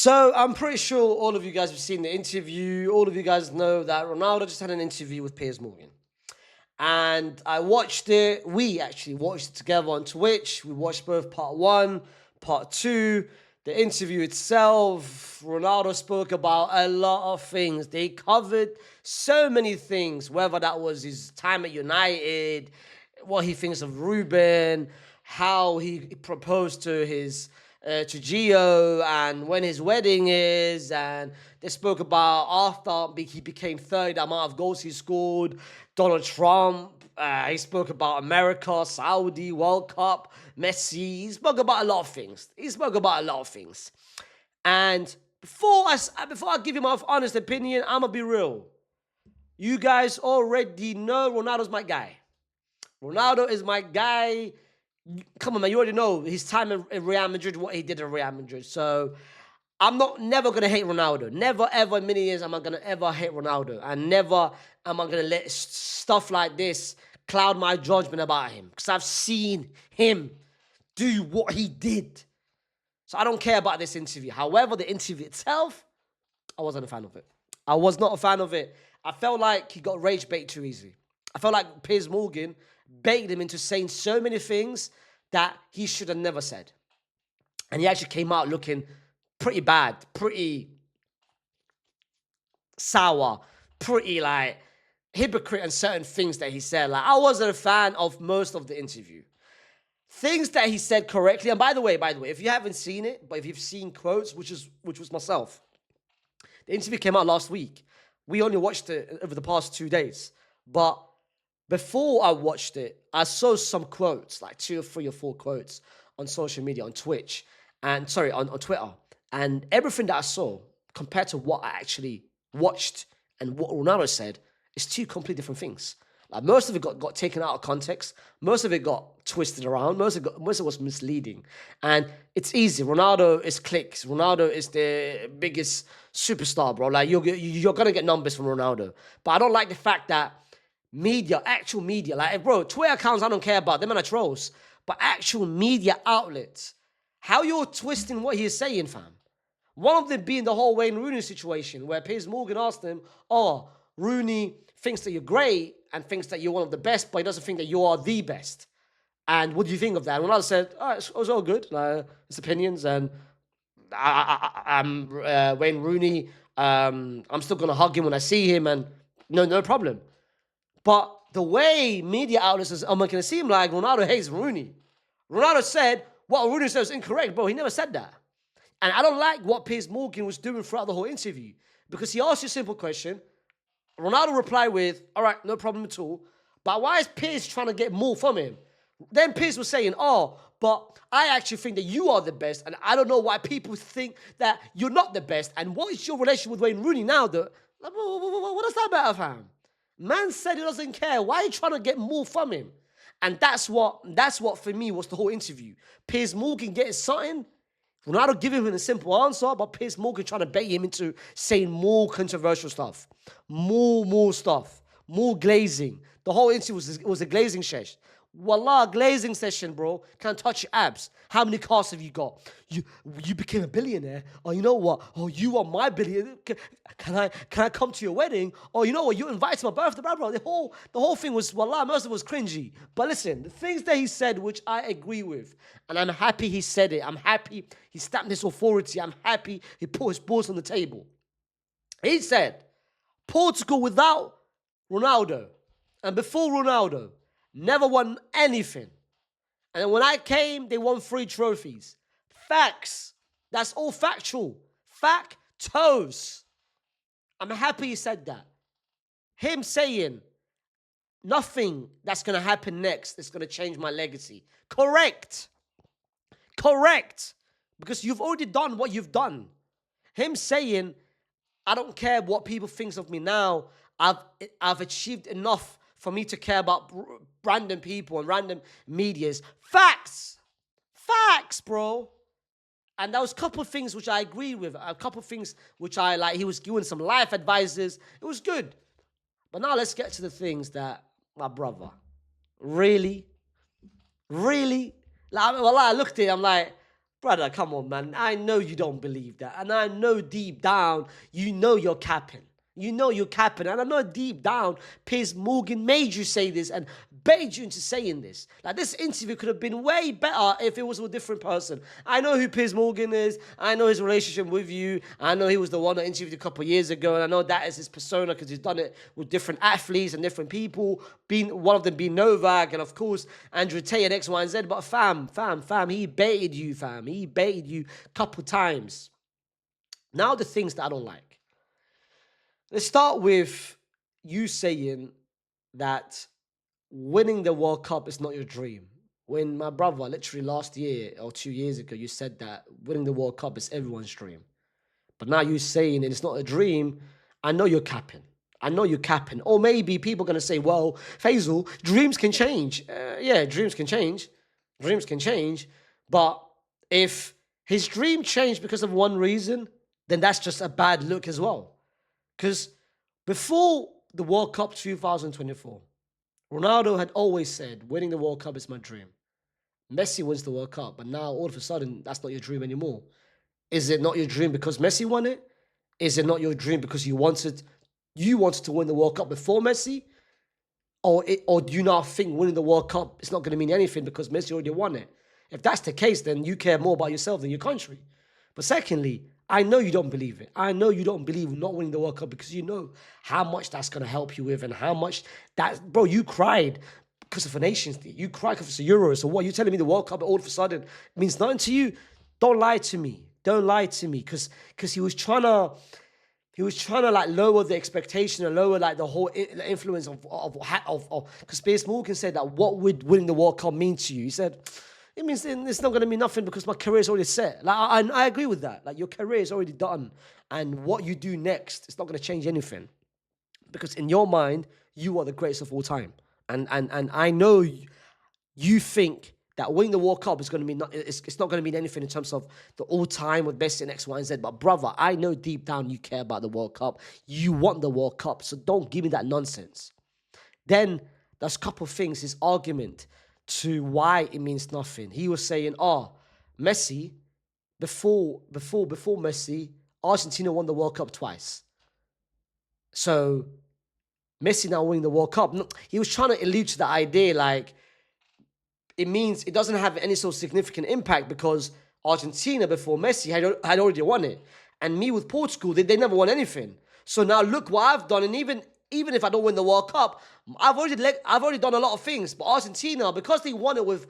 So I'm pretty sure all of you guys have seen the interview. All of you guys know that Ronaldo just had an interview with Piers Morgan. And I watched it. We actually watched it together on Twitch. We watched both part one, part two. The interview itself, Ronaldo spoke about a lot of things. They covered so many things, whether that was his time at United, what he thinks of Ruben, how he proposed to his to Gio, and when his wedding is, and they spoke about after he became third, the amount of goals he scored, Donald Trump. He spoke about America, Saudi, World Cup, Messi. He spoke about a lot of things. And before I give you my honest opinion, I'm gonna be real. You guys already know Ronaldo's my guy. Ronaldo is my guy. Come on, man. You already know his time in Real Madrid, what he did at Real Madrid. So I'm never going to hate Ronaldo. Never, ever in many years am I going to ever hate Ronaldo. And never am I going to let stuff like this cloud my judgment about him. Because I've seen him do what he did. So I don't care about this interview. However, the interview itself, I wasn't a fan of it. I was not a fan of it. I felt like he got rage bait too easy. I felt like Piers Morgan baited him into saying so many things that he should have never said. And he actually came out looking pretty bad, pretty sour, pretty like hypocrite and certain things that he said. Like, I wasn't a fan of most of the interview. Things that he said correctly, and by the way, if you haven't seen it, but if you've seen quotes, which was myself, the interview came out last week. We only watched it over the past 2 days. But before I watched it, I saw some quotes, like 2 or 3 or 4 quotes on social media, on Twitch, and on Twitter. And everything that I saw, compared to what I actually watched and what Ronaldo said, is 2 completely different things. Like, most of it got taken out of context. Most of it got twisted around. Most of it was misleading. And it's easy. Ronaldo is clicks. Ronaldo is the biggest superstar, bro. Like, you're going to get numbers from Ronaldo. But I don't like the fact that actual media, like, bro, Twitter accounts I don't care about. Them are trolls. But actual media outlets, how you're twisting what he's saying, fam. One of them being the whole Wayne Rooney situation, where Piers Morgan asked him, Rooney thinks that you're great and thinks that you're one of the best, but he doesn't think that you are the best. And what do you think of that? And Ronaldo said, it was all good. It's opinions. And I'm Wayne Rooney. I'm still going to hug him when I see him. And no problem. But the way media outlets are making it seem like Ronaldo hates Rooney. Ronaldo said, what Rooney said was incorrect, bro. He never said that. And I don't like what Piers Morgan was doing throughout the whole interview. Because he asked you a simple question. Ronaldo replied with, all right, no problem at all. But why is Piers trying to get more from him? Then Piers was saying, but I actually think that you are the best. And I don't know why people think that you're not the best. And what is your relationship with Wayne Rooney now? What does that matter, fam? Man said he doesn't care. Why are you trying to get more from him? And that's what for me was the whole interview. Piers Morgan getting something. Ronaldo giving him a simple answer, but Piers Morgan trying to bait him into saying more controversial stuff. More stuff. More glazing. The whole interview was a glazing session. Wallah, glazing session, bro. Can't touch your abs. How many cars have you got? You became a billionaire. Oh, you know what? Oh, you are my billionaire. Can I come to your wedding? Oh, you know what? You invited to my birthday, bro. The whole thing was, wallah, most of it was cringy. But listen, the things that he said, which I agree with, and I'm happy he said it. I'm happy he stamped his authority. I'm happy he put his balls on the table. He said, Portugal without Ronaldo and before Ronaldo never won anything. And when I came, they won 3 trophies. Facts. That's all factual. Factos. I'm happy he said that. Him saying nothing that's going to happen next is going to change my legacy. Correct. Because you've already done what you've done. Him saying, I don't care what people think of me now. I've achieved enough for me to care about random people and random medias. Facts, bro. And there was a couple of things which I agree with. A couple of things which I like. He was giving some life advices. It was good. But now let's get to the things that, my brother, really? Like, well, I looked at it, I'm like, Brother, come on, man. I know you don't believe that. And I know deep down, you know you're capping. You know you're capping. And I know deep down, Piers Morgan made you say this and baited you into saying this. Like, this interview could have been way better if it was with a different person. I know who Piers Morgan is. I know his relationship with you. I know he was the one that interviewed a couple of years ago. And I know that is his persona because he's done it with different athletes and different people. One of them being Novak and, of course, Andrew Tate and X, Y, and Z. But fam, he baited you, fam. He baited you a couple times. Now the things that I don't like. Let's start with you saying that winning the World Cup is not your dream. When my brother, literally last year or 2 years ago, you said that winning the World Cup is everyone's dream. But now you're saying it's not a dream. I know you're capping. I know you're capping. Or maybe people are going to say, well, Faisal, dreams can change. Yeah, dreams can change. Dreams can change. But if his dream changed because of one reason, then that's just a bad look as well. Because before the World Cup 2024, Ronaldo had always said, winning the World Cup is my dream. Messi wins the World Cup, but now all of a sudden, that's not your dream anymore. Is it not your dream because Messi won it? Is it not your dream because you wanted to win the World Cup before Messi? Or do you now think winning the World Cup is not going to mean anything because Messi already won it? If that's the case, then you care more about yourself than your country. But secondly, I know you don't believe it. I know you don't believe not winning the World Cup because you know how much that's going to help you with and how much that, bro, you cried because of a Nations League. You cried because it's a Euro. So what, you telling me the World Cup all of a sudden means nothing to you? Don't lie to me. Don't lie to me because he was trying to like lower the expectation and lower like the whole influence of because Piers Morgan said that what would winning the World Cup mean to you? He said, it means it's not going to mean nothing because my career is already set. Like I agree with that. Like your career is already done, and what you do next, it's not going to change anything, because in your mind you are the greatest of all time, and I know you think that winning the World Cup is going to mean it's not going to mean anything in terms of the all time with Messi and X, Y, and Z. But brother, I know deep down you care about the World Cup. You want the World Cup, so don't give me that nonsense. Then there's a couple of things. His argument to why it means nothing. He was saying, Messi, before Messi, Argentina won the World Cup twice. So Messi now winning the World Cup. He was trying to allude to the idea like it means it doesn't have any sort of significant impact because Argentina before Messi had already won it. And me with Portugal, they never won anything. So now look what I've done, and even if I don't win the World Cup, I've already done a lot of things. But Argentina, because they won it with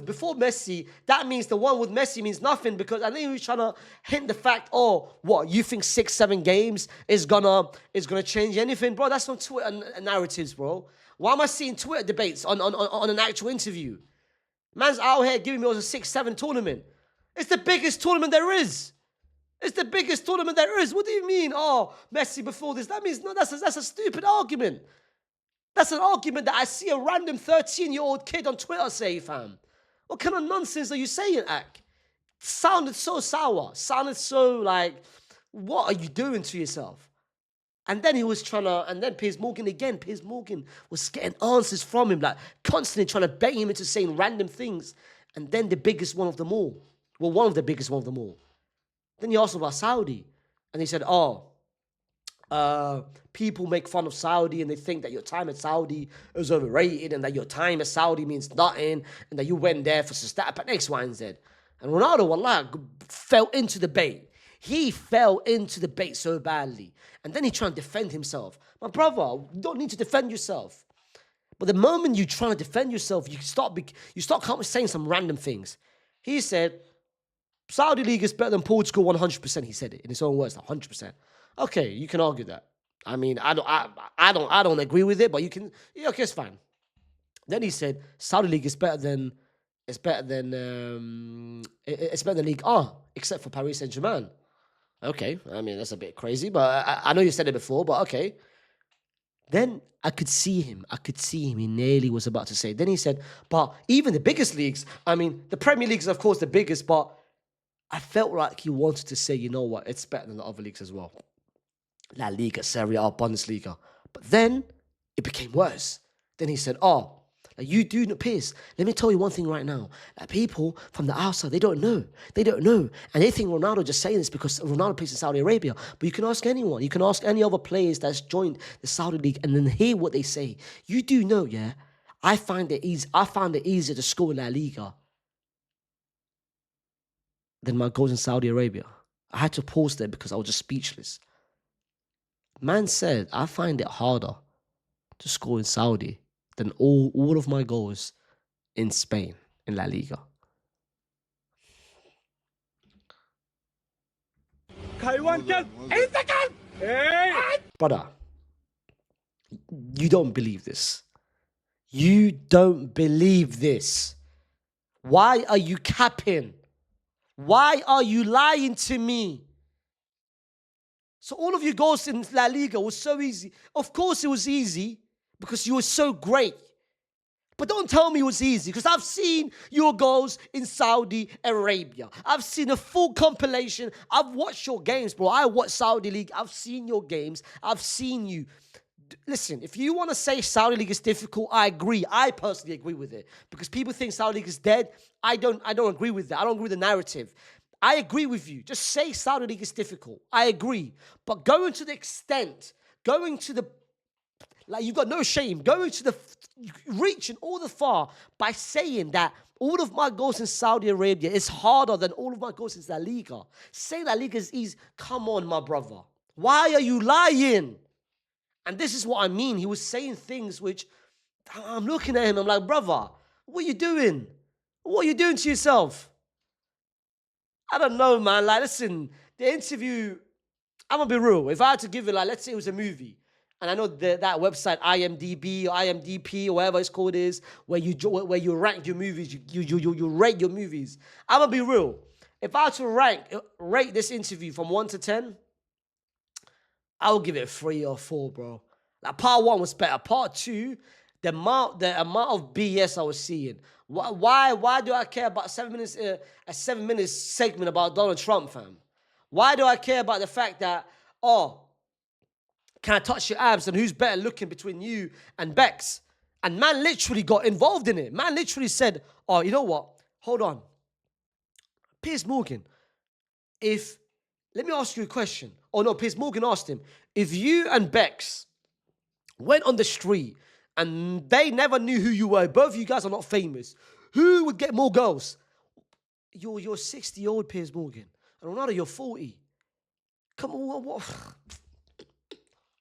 before Messi, that means the one with Messi means nothing. Because I think he was trying to hint the fact, what you think 6-7 games is gonna change anything, bro? That's on Twitter narratives, bro. Why am I seeing Twitter debates on an actual interview? Man's out here giving me a 6-7 tournament. It's the biggest tournament there is. It's the biggest tournament there is. What do you mean? Messi before this. That means, no, that's a stupid argument. That's an argument that I see a random 13-year-old kid on Twitter say, fam. What kind of nonsense are you saying, Ak? Sounded so sour. Sounded so like, what are you doing to yourself? And then he was and then Piers Morgan was getting answers from him, like constantly trying to bait him into saying random things. And then the biggest one of them all, one of the biggest one of them all. Then he asked about Saudi. And he said, people make fun of Saudi and they think that your time at Saudi is overrated and that your time at Saudi means nothing and that you went there for stat X, Y, and Z. And Ronaldo, wallah, fell into the bait. He fell into the bait so badly. And then he tried to defend himself. My brother, you don't need to defend yourself. But the moment you try to defend yourself, you start saying some random things. He said, Saudi League is better than Portugal 100%. He said it in his own words, 100%. Okay, you can argue that. I mean, I don't agree with it, but you can. Yeah, okay, it's fine. Then he said Saudi League is better than League A, except for Paris Saint-Germain. Okay, I mean that's a bit crazy, but I know you said it before, but okay. Then I could see him. He nearly was about to say. Then he said, but even the biggest leagues. I mean, the Premier League is of course the biggest, but I felt like he wanted to say, you know what, it's better than the other leagues as well. La Liga, Serie A, Bundesliga. But then it became worse. Then he said, Like, you do know, Piers, let me tell you one thing right now. Like, people from the outside, they don't know. They don't know. And they think Ronaldo just saying this because Ronaldo plays in Saudi Arabia. But you can ask anyone. You can ask any other players that's joined the Saudi League and then hear what they say. You do know, yeah? I find it easier to score in La Liga than my goals in Saudi Arabia. I had to pause there because I was just speechless. Man said, I find it harder to score in Saudi than all of my goals in Spain, in La Liga. Brother, you don't believe this. You don't believe this. Why are you capping? Why are you lying to me? So all of your goals in La Liga was so easy. Of course it was easy because you were so great. But don't tell me it was easy because I've seen your goals in Saudi Arabia. I've seen a full compilation. I've watched your games, bro. I watch Saudi League. I've seen your games. I've seen you. Listen, if you want to say Saudi League is difficult, I agree. I personally agree with it because people think Saudi League is dead. I don't agree with that. I don't agree with the narrative. I agree with you. Just say Saudi League is difficult. I agree. But going to the extent, going to the, like, you've got no shame, going to the, reaching all the far by saying that all of my goals in Saudi Arabia is harder than all of my goals in La Liga. Say La Liga is easy. Come on, my brother. Why are you lying? And this is what I mean. He was saying things which I'm looking at him. I'm like, brother, what are you doing? What are you doing to yourself? I don't know, man. Like, listen, the interview, I'm going to be real. If I had to give it, like, let's say it was a movie. And I know that website, IMDb or IMDP or whatever it's called is, where you rank your movies, you rate your movies. I'm going to be real. If I had to rate this interview from 1 to 10, I would give it a 3 or 4, bro. Like, part 1 was better. Part 2, the amount of BS I was seeing. Why do I care about 7 minutes, a 7-minute segment about Donald Trump, fam? Why do I care about the fact that, can I touch your abs and who's better looking between you and Bex? And man literally got involved in it. Man literally said, oh, you know what? Hold on. Piers Morgan, let me ask you a question. Oh no, Piers Morgan asked him, if you and Bex went on the street and they never knew who you were, both of you guys are not famous, who would get more girls? You're 60-year-old Piers Morgan. And Ronaldo, you're 40. Come on, what?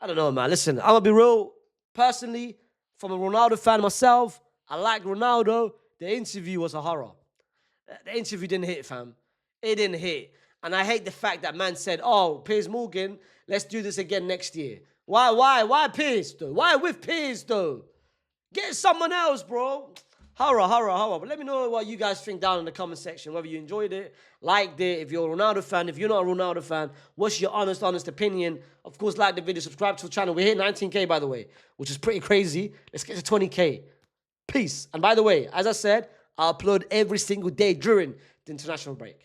I don't know, man. Listen, I'm going to be real. Personally, from a Ronaldo fan myself, I like Ronaldo. The interview was a horror. The interview didn't hit, fam. It didn't hit. And I hate the fact that man said, oh, Piers Morgan, let's do this again next year. Why Piers, though? Why with Piers, though? Get someone else, bro. Horror. But let me know what you guys think down in the comment section, whether you enjoyed it, liked it, if you're a Ronaldo fan, if you're not a Ronaldo fan, what's your honest opinion? Of course, like the video, subscribe to the channel. We're here 19K, by the way, which is pretty crazy. Let's get to 20K. Peace. And by the way, as I said, I'll upload every single day during the international break.